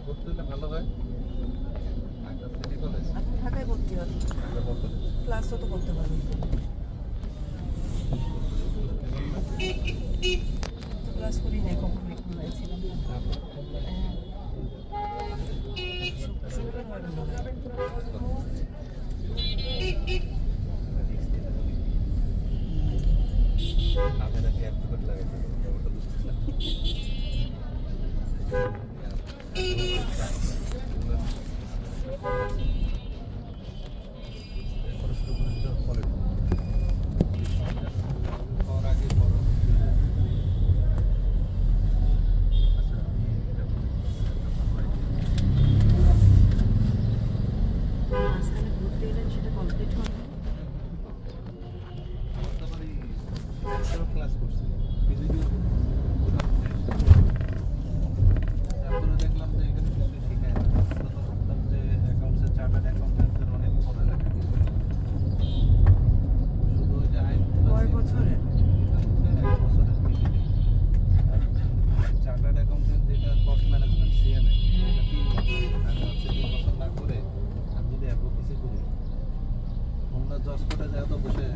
ভর্তি হলে ভালো হয়। একটা সিটি কলেজ আপনি ঢাকায় ভর্তি হন, ক্লাসও তো করতে পারবেন। ক্লাস করি নাই, কখন খুলনায় ছিলাম। শুক্রবার নামের আগে অ্যাপ্লিকেট লাগাইতে হবে, ওটা বুঝতেছিলাম। মাঝখানে ঘুরতে এলেন, সেটা কমপ্লিট হবে। ক্লাস করছি তারপরে দেখলাম যে এখানে কিছু শেখায় না। তো ভাবলাম যে অ্যাকাউন্টসের চার্টার্ড অ্যাকাউন্টেন্টদের অনেক পড়ালেখা কিছু শুধু ওই যে আইন কয় বছরে? 1 বছরের বেশি। আর চার্টার্ড অ্যাকাউন্টেন্ট যেটা কস্ট ম্যানেজমেন্ট সিএমএ, এটা 3 বছর। আমি হচ্ছে 3 বছর না করে আমি যদি অ্যাডভোকেসি করি, অন্য জজ কোর্টে যায় তো বসে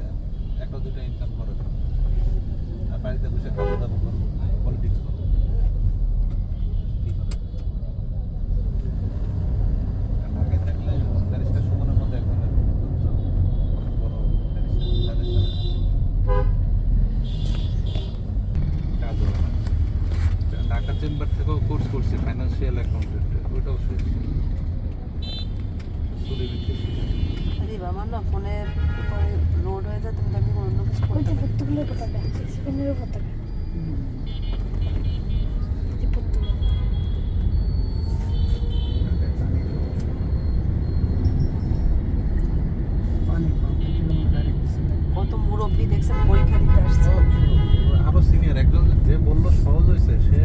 একটা দুটো ইনকাম করে না। আর বাড়িতে বসে খাওয়া দাওয়া করবো, পলিটিক্স করবো, কি করে? আর ঢাকায় থাকলে ব্যারিস্টার সুমনের মধ্যে এক ধরনের বড় ব্যারিস্টার কাজ হবে না। ঢাকা চেম্বার থেকেও কোর্স করছি ফাইন্যান্সিয়াল অ্যাকাউন্টেন্ট, ওইটাও শেষ। আরে আমার না ফোনের পরে লোড হয়ে যায়, তুমি আমি অন্য কিছু ওই করতে যে পারি। পর্তুগুলোর পতাকা, স্পেনেরও পতাকা, যে পর্তুগাল। কত মুরব্বী দেখছেন পরীক্ষা দিতে আসছে। আরো সিনিয়র একজন যে বললো সহজ হয়েছে, সে